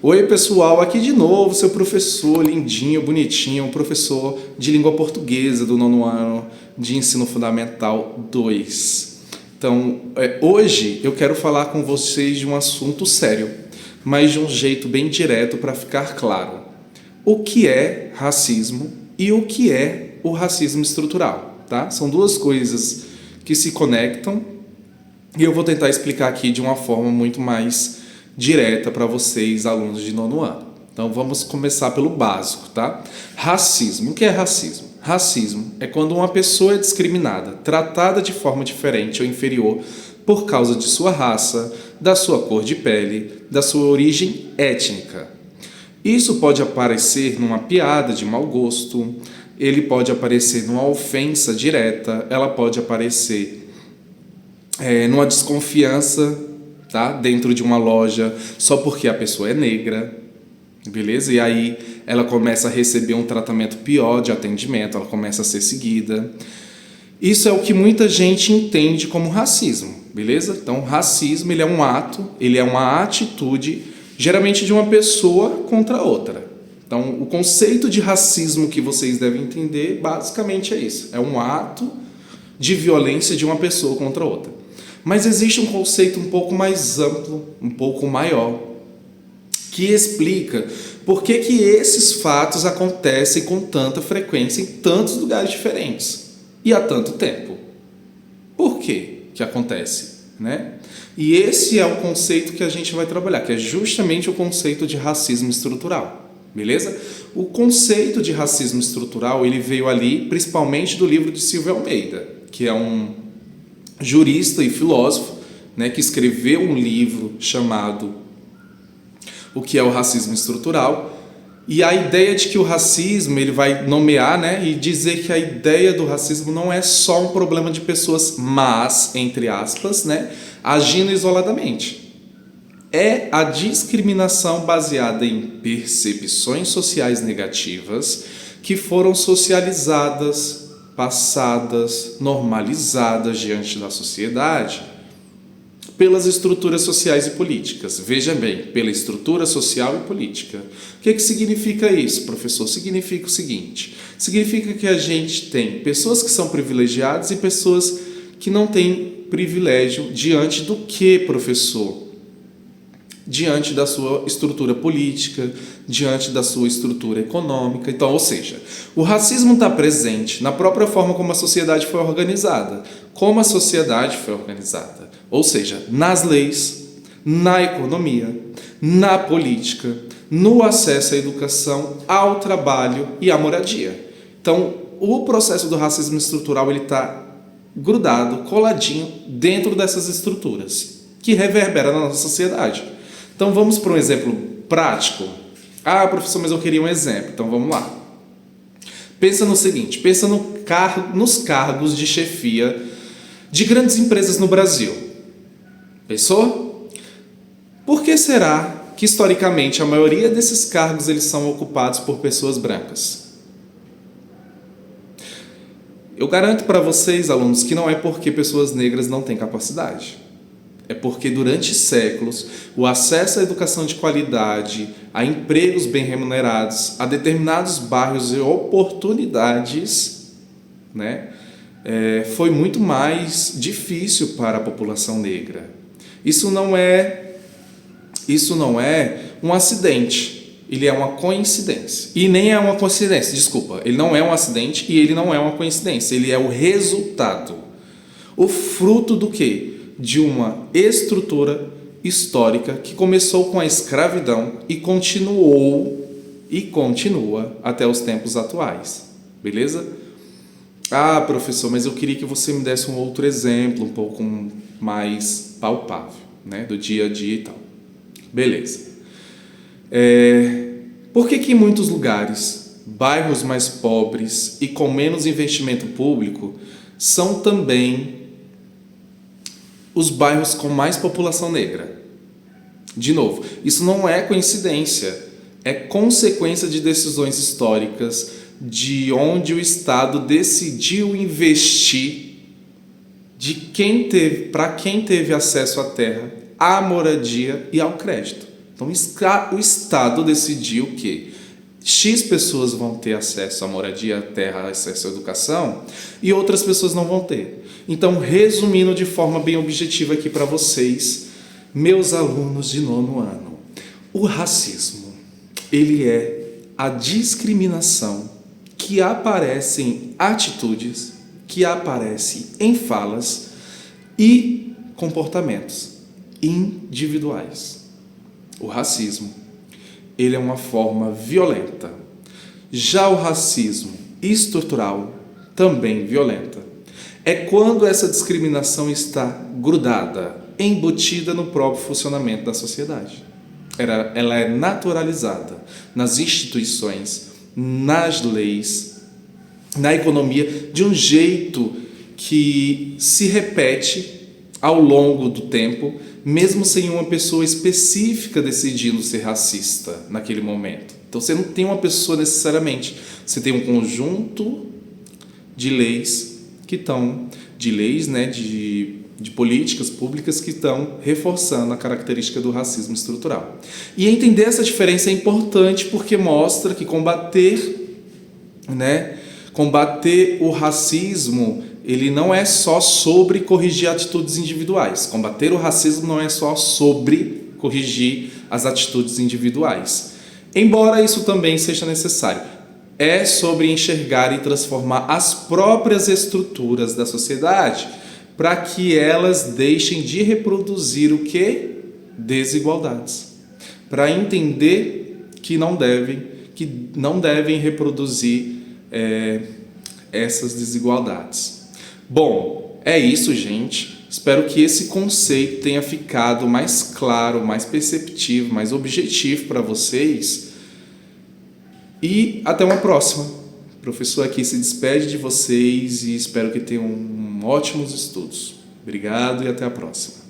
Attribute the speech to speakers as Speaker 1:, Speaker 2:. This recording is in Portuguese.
Speaker 1: Oi pessoal, aqui de novo seu professor lindinho, bonitinho, professor de língua portuguesa do nono ano de ensino fundamental 2. Então, hoje eu quero falar com vocês de um assunto sério, mas de um jeito bem direto para ficar claro. O que é racismo e o que é o racismo estrutural, tá? São duas coisas que se conectam e eu vou tentar explicar aqui de uma forma muito mais direta para vocês, alunos de nono ano. Então vamos começar pelo básico, tá? Racismo. O que é racismo? Racismo é quando uma pessoa é discriminada, tratada de forma diferente ou inferior por causa de sua raça, da sua cor de pele, da sua origem étnica. Isso pode aparecer numa piada de mau gosto, ele pode aparecer numa ofensa direta, ela pode aparecer numa desconfiança, tá? Dentro de uma loja só porque a pessoa é negra, beleza? E aí ela começa a receber um tratamento pior de atendimento, ela começa a ser seguida. Isso é o que muita gente entende como racismo, beleza? Então, racismo, ele é um ato, ele é uma atitude, geralmente de uma pessoa contra outra. Então, o conceito de racismo que vocês devem entender, basicamente é isso. É um ato de violência de uma pessoa contra outra. Mas existe um conceito um pouco mais amplo, um pouco maior, que explica por que esses fatos acontecem com tanta frequência em tantos lugares diferentes e há tanto tempo. Por que acontece, né? E esse é o conceito que a gente vai trabalhar, que é justamente o conceito de racismo estrutural, beleza? O conceito de racismo estrutural, ele veio ali principalmente do livro de Silvio Almeida, que é um jurista e filósofo, né, que escreveu um livro chamado O que é o Racismo Estrutural, e a ideia de que o racismo, ele vai nomear, né, e dizer que a ideia do racismo não é só um problema de pessoas más, entre aspas, né, agindo isoladamente. É a discriminação baseada em percepções sociais negativas que foram socializadas, passadas, normalizadas diante da sociedade pelas estruturas sociais e políticas. Veja bem, pela estrutura social e política. O que significa isso, professor? Significa o seguinte, significa que a gente tem pessoas que são privilegiadas e pessoas que não têm privilégio diante do que, professor? Diante da sua estrutura política, diante da sua estrutura econômica. Então, ou seja, o racismo está presente na própria forma como a sociedade foi organizada. Como a sociedade foi organizada. Ou seja, nas leis, na economia, na política, no acesso à educação, ao trabalho e à moradia. Então, o processo do racismo estrutural está grudado, coladinho dentro dessas estruturas, que reverbera na nossa sociedade. Então vamos para um exemplo prático. Ah, professor, mas eu queria um exemplo. Então vamos lá. Pensa no seguinte, pensa nos cargos de chefia de grandes empresas no Brasil. Pensou? Por que será que historicamente a maioria desses cargos eles são ocupados por pessoas brancas? Eu garanto para vocês, alunos, que não é porque pessoas negras não têm capacidade. É porque durante séculos o acesso à educação de qualidade, a empregos bem remunerados, a determinados bairros e oportunidades, né, foi muito mais difícil para a população negra. Isso não é um acidente, ele é uma coincidência. E nem é uma coincidência, desculpa, ele não é um acidente e ele não é uma coincidência, ele é o resultado, o fruto do quê? De uma estrutura histórica que começou com a escravidão e continua até os tempos atuais, beleza? Ah, professor, mas eu queria que você me desse um outro exemplo, um pouco mais palpável, né, do dia a dia e tal. Beleza. Por que em muitos lugares, bairros mais pobres e com menos investimento público são também os bairros com mais população negra? De novo, isso não é coincidência, é consequência de decisões históricas de onde o Estado decidiu investir para quem teve acesso à terra, à moradia e ao crédito. Então o Estado decidiu que X pessoas vão ter acesso à moradia, à terra, acesso à educação, e outras pessoas não vão ter. Então, resumindo de forma bem objetiva aqui para vocês, meus alunos de 9º ano, o racismo, ele é a discriminação que aparece em atitudes, que aparece em falas e comportamentos individuais. O racismo, ele é uma forma violenta. Já o racismo estrutural, também violenta, é quando essa discriminação está grudada, embutida no próprio funcionamento da sociedade. Ela é naturalizada nas instituições, nas leis, na economia, de um jeito que se repete ao longo do tempo, mesmo sem uma pessoa específica decidindo ser racista naquele momento. Então você não tem uma pessoa necessariamente, você tem um conjunto de leis que estão, de políticas públicas que estão reforçando a característica do racismo estrutural. E entender essa diferença é importante porque mostra que combater o racismo, ele não é só sobre corrigir atitudes individuais. Combater o racismo não é só sobre corrigir as atitudes individuais. Embora isso também seja necessário. É sobre enxergar e transformar as próprias estruturas da sociedade para que elas deixem de reproduzir o quê? Desigualdades. Para entender que não devem reproduzir essas desigualdades. Bom, é isso, gente. Espero que esse conceito tenha ficado mais claro, mais perceptivo, mais objetivo para vocês. E até uma próxima. O professor aqui se despede de vocês e espero que tenham ótimos estudos. Obrigado e até a próxima.